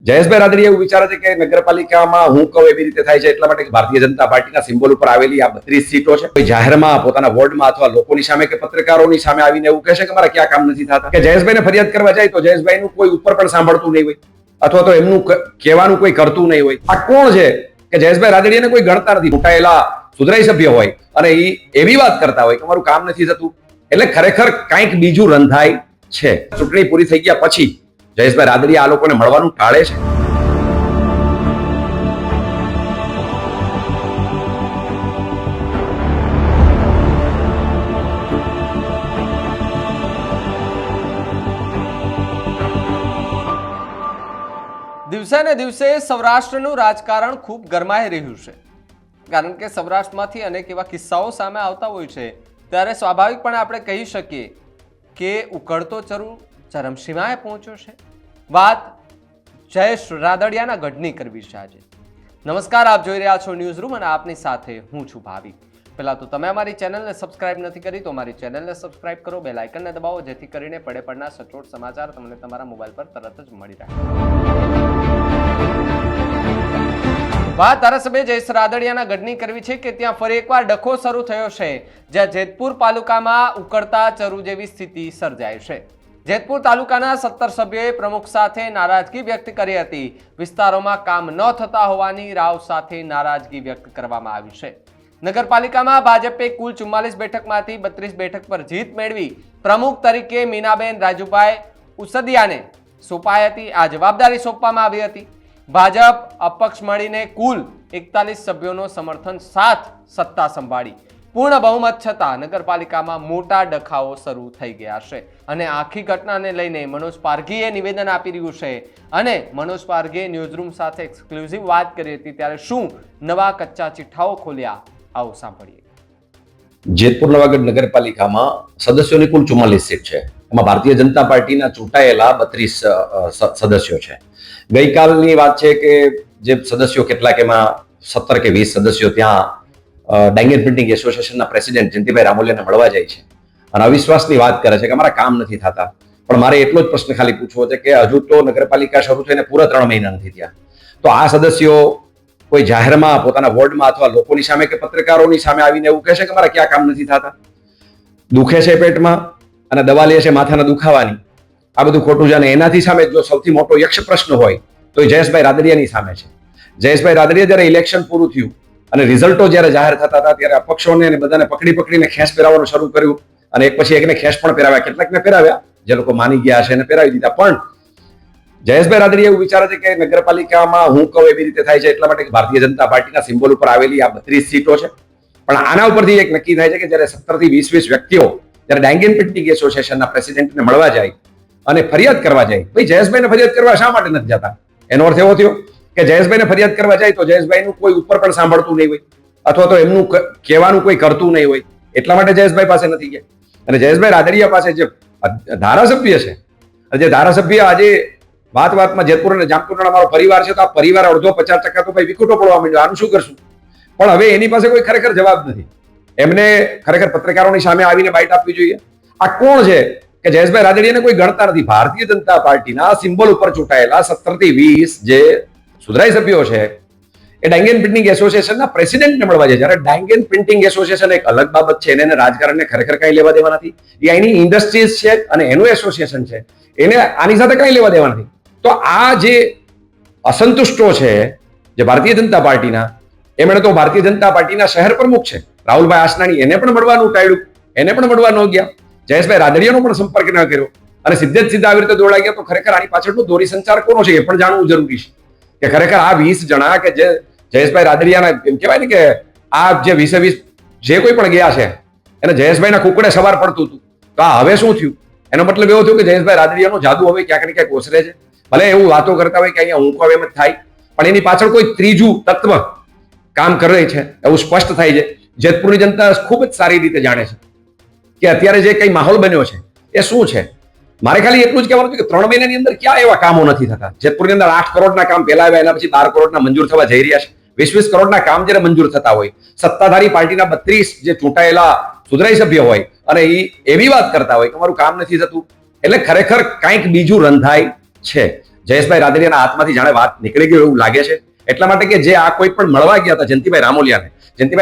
જયેશભાઈ રાદડિયા એવું વિચારે છે કે નગરપાલિકામાં હું કહું એવી રીતે થાય છે એટલા માટે ભારતીય જનતા પાર્ટીના સિમ્બોલ ઉપર આવેલી આ 32 સીટો છે. કોઈ જાહેરમાં પોતાના વોર્ડમાં અથવા લોકોની સામે કે પત્રકારોની સામે આવીને એવું કહેશે કે મારા ક્યાં કામ નથી થતા, કે જયેશભાઈને ફરિયાદ કરવા જાય તો જયેશભાઈનું કોઈ ઉપર પણ સાંભળતું નહીં હોય અથવા તો એમનું કહેવાનું કોઈ કરતું નહીં હોય. આ કોણ છે કે જયેશભાઈ રાદડિયાને કોઈ ગણતા નથી. ચૂંટાયેલા સુધરાઈ સભ્ય હોય અને એ એવી વાત કરતા હોય કે મારું કામ નથી થતું, એટલે ખરેખર કંઈક બીજું રંધાય છે. ચૂંટણી પૂરી થઈ ગયા પછી જયેશભાઈ રાદડિયા આ લોકોને મળવાનું ટાળે છે. દિવસે ને દિવસે સૌરાષ્ટ્રનું રાજકારણ ખૂબ ગરમાઈ રહ્યું છે, કારણ કે સૌરાષ્ટ્રમાંથી અનેક એવા કિસ્સાઓ સામે આવતા હોય છે ત્યારે સ્વાભાવિકપણે આપણે કહી શકીએ કે ઉકળતો ચરુ ચરમસીમાએ પહોંચ્યો છે. વાત જયેશ રાદડિયાના ગઢની કરવી છે આજે. નમસ્કાર, આપ જોઈ રહ્યા છો ન્યૂઝ રૂમ અને આપની સાથે હું છું ભાવિક. પહેલા તો તમે અમારી ચેનલને સબસ્ક્રાઇબ નથી કરી તો અમારી ચેનલને સબસ્ક્રાઇબ કરો, બેલ આઇકનને દબાવો જેથી કરીને પડે પડના સચોટ સમાચાર તમને તમારા મોબાઈલ પર તરત જ મળી રહે. વાત ધારાસભ્ય જયેશ રાદડિયાના ગઢની કરવી છે કે ત્યાં ફરી એકવાર ડખો શરૂ થયો છે, જ્યાં જેતપુર તાલુકામાં ઉકળતા ચરુ જેવી સ્થિતિ સર્જાઈ છે. જેતપુર તાલુકાના 17 સભ્યોએ પ્રમુખ સાથે નારાજગી વ્યક્ત કરી હતી. વિસ્તારોમાં કામ ન થતા હોવાની રાવ સાથે નારાજગી વ્યક્ત કરવામાં આવી છે. નગરપાલિકામાં ભાજપે કુલ 44 બેઠકમાંથી 32 બેઠક પર જીત મેળવી પ્રમુખ તરીકે મીનાબેન રાજુભાઈ ઉસદિયાને સોંપાઈ હતી. આ જવાબદારી સોંપવામાં આવી હતી. ભાજપ અપક્ષ મળીને કુલ 41 સભ્યોનો સમર્થન સાથ સત્તા સંભાળી. પૂર્ણ બહુમત છતાં નગરપાલિકામાં મોટા ડખાઓ શરૂ થઈ ગયા છે અને આખી ઘટનાને લઈને મનોજ પારઘીએ નિવેદન આપી રહ્યું છે અને મનોજ પારઘીએ ન્યૂઝરૂમ સાથે એક્સક્લુઝિવ વાત કરી હતી. ત્યારે શું નવા કચ્ચા ચિઠ્ઠાઓ ખોલ્યા, આવો સાંભળીએ. જેતપુર નવાગઢ નગરપાલિકામાં સદસ્યોની કુલ 44 સીટ છે. એમાં ભારતીય જનતા પાર્ટીના ચૂંટાયેલા 32 સદસ્યો છે. ગઈકાલની વાત છે કે જે સદસ્યો કેટલાક એમાં 17 કે 20 સદસ્યો ત્યાં ડાંગર પ્રિન્ટિંગ એસોસિએશનના પ્રેસિડેન્ટ જયંતિભાઈ રામોલિયાને મળવા જાય છે અને અવિશ્વાસની વાત કરે છે કે અમારા કામ નથી થતા. પણ મારે એટલો જ પ્રશ્ન ખાલી પૂછવો છે કે હજુ તો નગરપાલિકા શરૂ થઈને પૂરા 3 મહિના નથી થયા, તો આ સદસ્યો કોઈ જાહેરમાં પોતાના વોર્ડમાં અથવા લોકોની સામે કે પત્રકારોની સામે આવીને એવું કહેશે કે મારા ક્યાં કામ નથી થતા, દુખે છે પેટમાં અને દવા લે છે માથાના દુખાવાની, આ બધું ખોટું છે. અને એનાથી સામે જો સૌથી મોટો યક્ષ પ્રશ્ન હોય તો એ જયેશભાઈ રાદડિયાની સામે છે. જયેશભાઈ રાદડિયા જ્યારે ઇલેક્શન પૂરું થયું અને રિઝલ્ટો જ્યારે જાહેર થતા હતા ત્યારે અપક્ષોને અને બધાને પકડીને ખેસ પહેરાવવાનું શરૂ કર્યું અને એક પછી એકને ખેસ પણ પહેરાવ્યા. કેટલાકને પહેરાવ્યા, જે લોકો માની ગયા છે એને પહેરાવી દીધા. પણ જયેશભાઈ રાદડિયા એવું વિચારે છે કે નગરપાલિકામાં હું કહું એવી રીતે થાય છે એટલા માટે ભારતીય જનતા પાર્ટીના સિમ્બોલ ઉપર આવેલી આ 32 સીટો છે. પણ આના ઉપરથી એક નક્કી થાય છે કે જ્યારે 17 થી 20 વ્યક્તિઓ જ્યારે ડાંગર પ્રિન્ટિંગ એસોસિએશનના પ્રેસિડેન્ટને મળવા જાય અને ફરિયાદ કરવા જાય, ભાઈ જયેશભાઈને ફરિયાદ કરવા શા માટે નથી જતા? એનો અર્થ એવો થયો કે જયેશભાઈને ફરિયાદ કરવા જાય તો જયેશભાઈનું કોઈ ઉપર પણ સાંભળતું નહીં હોય અથવા તો એમનું કહેવાનું કોઈ કરતું નહીં હોય, એટલા માટે જયેશભાઈ પાસે નથી ગયા. અને જયેશભાઈ રાદડિયા પાસે જે ધારાસભ્ય છે, જે ધારાસભ્ય આજે વાતમાં જેતપુર અને જામપુરનો અમારો પરિવાર છે, તો આ પરિવાર અડધો 50% તો ભાઈ વિખૂટો પડવા માંડ્યો, આનું શું કરશું? પણ હવે એની પાસે કોઈ ખરેખર જવાબ નથી. એમને ખરેખર પત્રકારોની સામે આવીને બાઇટ આપવી જોઈએ. આ કોણ છે કે જયેશભાઈ રાદડિયાને કોઈ ગણતા નથી. ભારતીય જનતા પાર્ટીના સિમ્બોલ ઉપર ચૂંટાયેલા 17 થી 20 જે સુધરાઈ સભ્યો છે એ ડાંગર પ્રિન્ટિંગ એસોસિએશનના પ્રેસિડેન્ટને મળવા જાય. જ્યારે ડાંગર પ્રિન્ટિંગ એસોસિએશન એક અલગ બાબત છે, એને રાજકારણને ખરેખર કઈ લેવા દેવા નથી. એ અહીંની ઇન્ડસ્ટ્રીઝ છે અને એનું એસોસિએશન છે, એને આની સાથે કઈ લેવા દેવા નથી. તો આ જે અસંતુષ્ટો છે જે ભારતીય જનતા પાર્ટીના, એમણે તો ભારતીય જનતા પાર્ટીના શહેર પ્રમુખ છે રાહુલભાઈ આસનાણી, એને પણ મળવાનું ટાળ્યું, એને પણ મળવા ન ગયા. જયેશભાઈ રાદડિયાનો પણ સંપર્ક ન કર્યો અને સીધા આવી રીતે દોડાઈ ગયા. તો ખરેખર આની પાછળનો દોરી સંચાર કોનો છે એ પણ જાણવું જરૂરી છે. કે ખરેખર આ 20 જણા કે જે જયેશભાઈ રાદડિયાના એમ કહેવાય ને કે આ જે 20 જે કોઈ પણ ગયા છે એને જયેશભાઈના કુકડે સવાર પડતું હતું. તો આ હવે શું થયું? એનો મતલબ એવો થયો કે જયેશભાઈ રાદડિયાનો જાદુ હવે ક્યાંક ને ક્યાંક ઓસરે છે. ભલે એવું વાતો કરતા હોય કે અહીંયા હું કહું એમ જ થાય, પણ એની પાછળ કોઈ ત્રીજું તત્વ કામ કરે છે એવું સ્પષ્ટ થાય છે. જેતપુરની જનતા ખૂબ જ સારી રીતે જાણે છે કે અત્યારે જે કઈ માહોલ બન્યો છે એ શું છે. મારે ખાલી એટલું જ કહેવાનું છે કે 3 મહિનાની અંદર ક્યાં એવા કામો નથી થતા. જેતપુરની અંદર 8 કરોડના કામ પહેલા આવ્યા, એના પછી 12 કરોડના મંજૂર થવા જઈ રહ્યા છે. 20 કરોડના કામ જ્યારે મંજૂર થતા હોય, સત્તાધારી પાર્ટીના 32 જે ચૂંટાયેલા સુધરાઈ સભ્ય હોય અને એ એવી વાત કરતા હોય કે મારું કામ નથી થતું, એટલે ખરેખર કંઈક બીજું રંધાય છે. જયેશભાઈ રાદડિયાના હાથમાંથી જાણે વાત નીકળી ગયું એવું લાગે છે. એટલા માટે કે જે આ કોઈ પણ મળવા ગયા હતા જયંતિભાઈ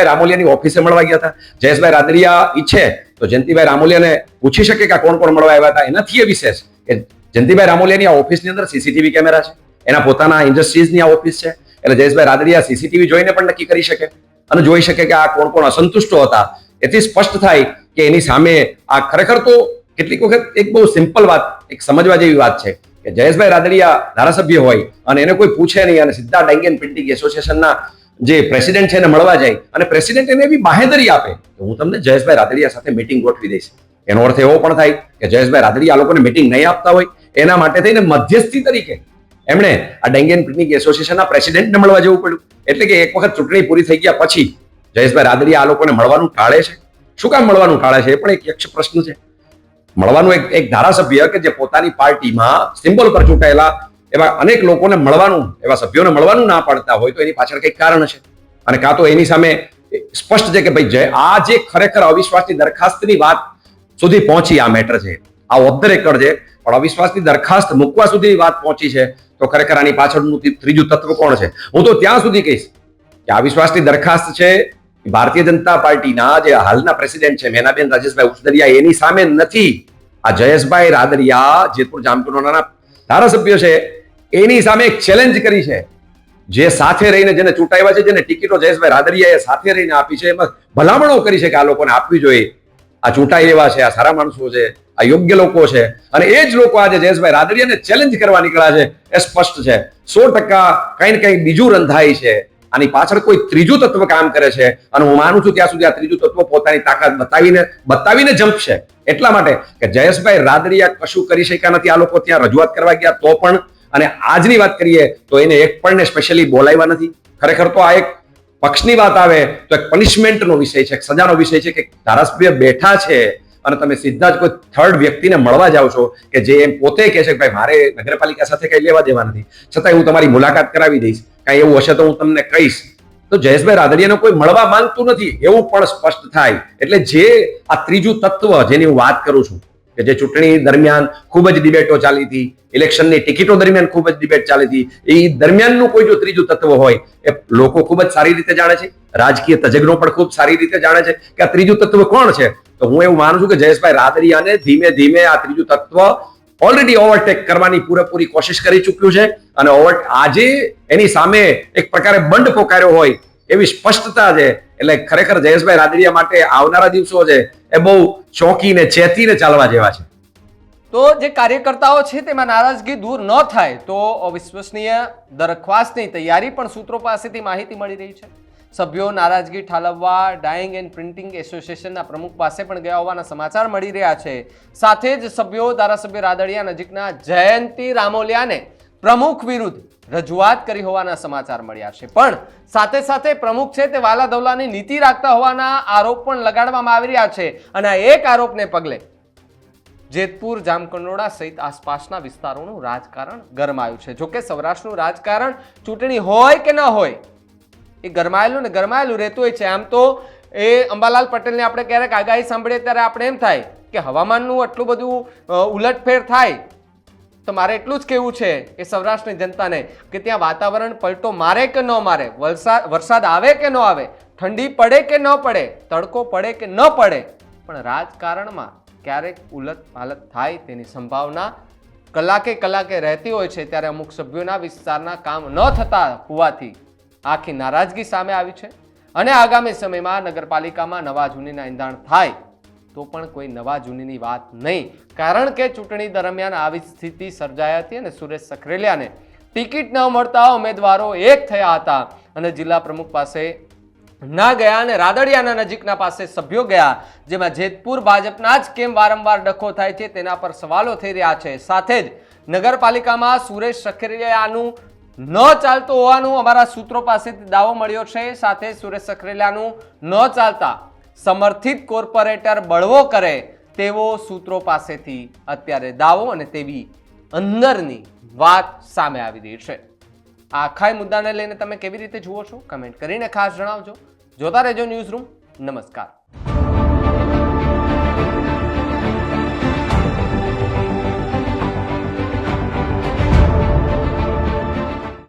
રામોલિયાની ઓફિસે મળવા ગયા હતા. જયેશભાઈ રાદડિયા ઈચ્છે તો જયંતિભાઈ રામોલિયાને પૂછી શકે કે કોણ કોણ મળવા આવ્યા હતા. એનાથી એ વિશેષ કે જયંતિભાઈ રામોલિયાની આ ઓફિસની અંદર સીસીટીવી કેમેરા છે, એના પોતાના ઇન્ડસ્ટ્રીઝની આ ઓફિસ છે. એટલે જયેશભાઈ રાદડિયા સીસીટીવી જોઈને પણ નક્કી કરી શકે અને જોઈ શકે કે આ કોણ કોણ અસંતુષ્ટો હતા. એથી સ્પષ્ટ થાય કે એની સામે આ ખરેખર તો કેટલીક વખત એક બહુ સિમ્પલ વાત, એક સમજવા જેવી વાત છે કે જયેશભાઈ રાદડિયા ધારાસભ્ય હોય અને એને કોઈ પૂછે નહીં અને સીધા ડાઇંગ એન્ડ પ્રિન્ટિંગ એસોસિએશનના જે પ્રેસિડેન્ટ છે એને મળવા જાય અને પ્રેસિડેન્ટ એને એવી બાહેધરી આપે કે હું તમને જયેશભાઈ રાદડિયા સાથે મીટિંગ ગોઠવી દઈશ. એનો અર્થ એવો પણ થાય કે જયેશભાઈ રાદડિયા આ લોકોને મીટિંગ નહીં આપતા હોય, એના માટે થઈને મધ્યસ્થી તરીકે એમણે આ ડાઇંગ એન્ડ પ્રિન્ટિંગ એસોસિએશનના પ્રેસિડેન્ટને મળવા જવું પડ્યું. એટલે કે એક વખત ચૂંટણી પૂરી થઈ ગયા પછી જયેશભાઈ રાદડિયા આ લોકોને મળવાનું ટાળે છે. શું કામ મળવાનું ટાળે છે? એ પણ એક યક્ષ પ્રશ્ન છે. મળવાનું એક ધારાસભ્ય કે જે પોતાની પાર્ટીમાં સિમ્બોલ પર ચૂંટાયેલા એવા અનેક લોકોને મળવાનું, એવા સભ્યોને મળવાનું ના પાડતા હોય તો એની પાછળ કંઈક કારણ છે. અને કાં તો એની સામે સ્પષ્ટ છે કે ભાઈ આ જે ખરેખર અવિશ્વાસની દરખાસ્તની વાત સુધી પહોંચી આ મેટર છે, આ ઓફ ધ રેકર્ડ છે, પણ અવિશ્વાસની દરખાસ્ત મૂકવા સુધી વાત પહોંચી છે તો ખરેખર આની પાછળનું ત્રીજું તત્વ કોણ છે? હું તો ત્યાં સુધી કહીશ કે આ વિશ્વાસની દરખાસ્ત છે ભારતીય જનતા પાર્ટીના જે હાલના પ્રેસિડેન્ટ છે મેનાબેન રાજેશભાઈ ઉચદરિયા એની સામે નથી. આ જયેશભાઈ રાદડિયા જેતપુર જામકંડોરણાના ધારાસભ્ય છે એની સામે એક ચેલેન્જ કરી છે. જે સાથે રહીને જેને ચૂંટાવ્યા છે, જેને ટિકિટો જયેશભાઈ રાદડિયાએ સાથે રહીને આપી છે, એમાં ભલામણો કરી છે કે આ લોકોને આપવી જોઈએ. આ ચૂંટાઈ એવા છે, આ સારા માણસો છે, આ યોગ્ય લોકો છે અને એ જ લોકો આજે જયેશભાઈ રાદડિયાને ચેલેન્જ કરવા નીકળ્યા છે. એ સ્પષ્ટ છે 100% કંઈ ને કંઈ બીજું રંધાય છે. આની પાછળ કોઈ ત્રીજું તત્વ કામ કરે છે અને હું માનું છું ત્યાં સુધી આ ત્રીજું તત્વ પોતાની તાકાત બતાવીને જંપશે. એટલા માટે કે જયેશભાઈ રાદડિયા કશું કરી શક્યા નથી. આ લોકો ત્યાં રજૂઆત કરવા ગયા તો પણ, અને આજની વાત કરીએ તો એને એક પણ સ્પેશિયલી બોલાવ્યા નથી. ખરેખર તો આ એક પક્ષની વાત આવે તો એક પનિશમેન્ટનો વિષય છે, એક સજાનો વિષય છે કે ધારાસભ્ય બેઠા છે અને તમે સીધા જ કોઈ થર્ડ વ્યક્તિને મળવા જાઓ છો કે જે એમ પોતે કહે છે કે ભાઈ મારે નગરપાલિકા સાથે કઈ લેવા દેવા નથી, છતાંય હું તમારી મુલાકાત કરાવી દઈશ, કાંઈ એવું હશે તો હું તમને કહીશ. તો જયેશભાઈ રાદડિયાને કોઈ મળવા માંગતું નથી એવું પણ સ્પષ્ટ થાય. એટલે જે આ ત્રીજું તત્વ જેની હું વાત કરું છું કે જે ચૂંટણી દરમિયાન ખૂબ જ ડિબેટો ચાલી હતી, ઇલેક્શનની ટિકિટો દરમિયાન ખૂબ જ ડિબેટ ચાલી હતી, એ દરમિયાનનું કોઈ જો ત્રીજું તત્વ હોય એ લોકો ખૂબ જ સારી રીતે જાણે છે, રાજકીય તજજ્ઞો પણ ખૂબ સારી રીતે જાણે છે કે આ ત્રીજું તત્વ કોણ છે. તો હું એવું માનું છું કે જયેશભાઈ રાદડિયાને ધીમે ધીમે આ ત્રીજું તત્વ ઓલરેડી ઓવરટેક કરવાની પૂરેપૂરી કોશિશ કરી ચૂક્યું છે અને આજે એની સામે એક પ્રકારે બંધ પોકાર્યો હોય એવી સ્પષ્ટતા છે. એટલે ખરેખર જયેશભાઈ રાદડિયા માટે આવનારા દિવસો છે એ બહુ ચોંકીને ચેતીને ચાલવા જેવા છે. તો જે કાર્યકર્તાઓ છે તેમાં નારાજગી દૂર ન થાય તો અવિશ્વસનીય દરખાસ્તની તૈયારી પણ સૂત્રો પાસેથી માહિતી મળી રહી છે. સભ્યો નારાજગી ઠાલવવા ડાઇંગ એન્ડ પ્રિન્ટિંગ એસોસિએશનના પ્રમુખ પાસે પણ ગયા હોવાના સમાચાર મળી રહ્યા છે. સાથે જ સભ્યો ધારાસભ્ય રાદડિયા નજીકના જયંતિ રામોલિયાને પ્રમુખ વિરુદ્ધ રજૂઆત કરી હોવાના સમાચાર મળ્યા છે. પણ સાથે સાથે પ્રમુખ છે તે વાલા દવલાની નીતિ રાખતા હોવાના આરોપ પણ લગાડવામાં આવી રહ્યા છે અને આ એક આરોપને પગલે જેતપુર જામકંડોરણા સહિત આસપાસના વિસ્તારોનું રાજકારણ ગરમાયું છે. જોકે સૌરાષ્ટ્રનું રાજકારણ ચૂંટણી હોય કે ન હોય એ ગરમાયેલું ને ગરમાયેલું રહેતું હોય છે. આમ તો એ અંબાલાલ પટેલને આપણે ક્યારેક આગાહી સાંભળીએ ત્યારે આપણે એમ થાય કે હવામાનનું આટલું બધું ઉલટફેર થાય તો મારે એટલું જ કહેવું છે કે સૌરાષ્ટ્રની જનતાને કે ત્યાં વાતાવરણ પલટો મારે કે ન મારે, વરસાદ આવે કે ન આવે, ઠંડી પડે કે ન પડે, તડકો પડે કે ન પડે, પણ રાજકારણમાં ક્યારેક ઉલટ પાલટ થાય તેની સંભાવના કલાકે રહેતી હોય છે. ત્યારે અમુક સભ્યોના વિસ્તારના કામ ન થતા હોવાથી આખી નારાજગી સામે આવી છે અને આગામી સમયમાં નગરપાલિકામાં નવા જૂનીના એંધાણ થાય તો પણ કોઈ નવા જૂનીની વાત નહીં. કારણ કે ચૂંટણી દરમિયાન આવી સ્થિતિ સર્જાઈ હતી અને સુરેશ સખરેલિયાને ટિકિટ ન મળતા ઉમેદવારો એક થયા હતા અને જિલ્લા પ્રમુખ પાસે ના ગયા અને રાદડિયાના નજીકના પાસે સભ્યો ગયા, જેમાં જેતપુર ભાજપના જ કેમ વારંવાર ડખો થાય છે તેના પર સવાલો થઈ રહ્યા છે. સાથે જ નગરપાલિકામાં સુરેશ સખરેલિયાનું ન ચાલતું હોવાનું અમારા સૂત્રો પાસેથી દાવો મળ્યો છે. સાથે સુરેશ સખરેલિયાનું ન ચાલતા સમર્થિત કોર્પોરેટર બળવો કરે તેવો સૂત્રો પાસેથી અત્યારે દાવો અને તેવી અંદરની વાત સામે આવી રહી છે. આખા મુદ્દાને લઈને તમે કેવી રીતે જુઓ છો કમેન્ટ કરીને ખાસ જણાવજો. જોતા રહેજો ન્યૂઝ રૂમ. નમસ્કાર.